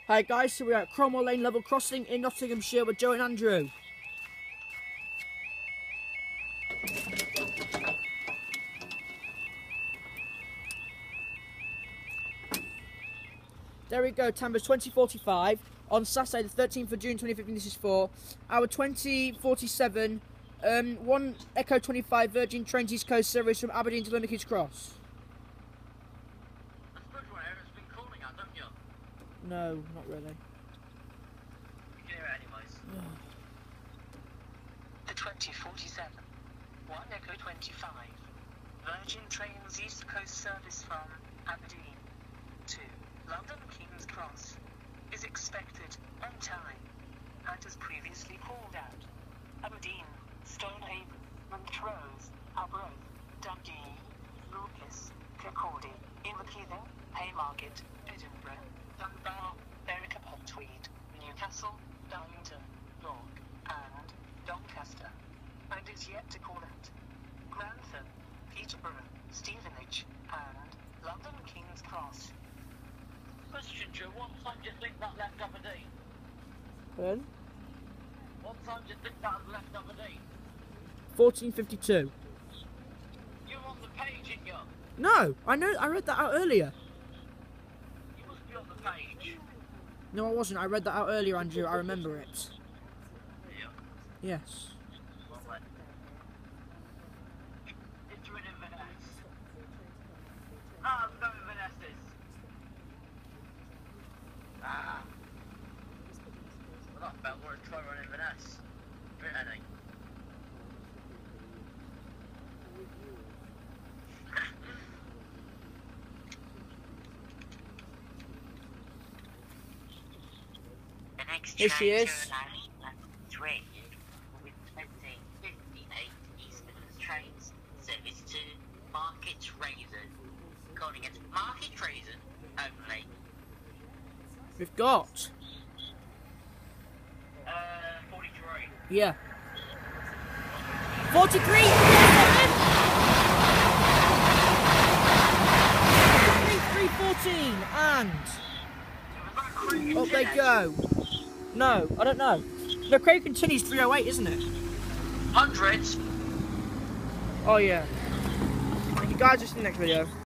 Hi guys, so we're at Cromwell Lane level crossing in Nottinghamshire with Joe and Andrew. There we go, time is 20:45 on Saturday the 13th of June 2015, this is for our 2047 1 Echo 25 Virgin Trains East Coast service from Aberdeen to Limerick Cross. That's good one, Aaron's been calling out, don't you? No, not really. You can hear it anyways. The 2047 1 Echo 25 Virgin Trains East Coast service from Aberdeen to London King's Cross is expected on time and as previously called out. Aberdeen, Stonehaven, Montrose, Arbroath, Dundee, Lucas, Kirkcaldy, Inverkeithing, Haymarket, Edinburgh, Dunbar, Berwick-upon-Tweed, Newcastle, Darlington, York, and Doncaster, and is yet to call out Grantham, Peterborough, Stevenage, and London King's Cross. Question, Joe, what time do you think that left Aberdeen? Pardon? What time do you think that left Aberdeen? 14:52. You're on the page, ain't you? No, I read that out earlier. You must be on the page. No, I wasn't. I read that out earlier, Andrew. I remember it. Yeah. Yes. Well then. It's in Inverness. Ah, there's no Invernesses. Ah. Well, that felt worth trying on Inverness. Brittany. The next Here she is. Train with 2058 East Midlands trains service to Market Raisin. Calling it Market Raisin only. We've got. 43. Yeah. 43! 314 and up they go. No, I don't know. No, Craig continues 308, isn't it? Hundreds. Oh yeah. Thank you guys, just in the next video.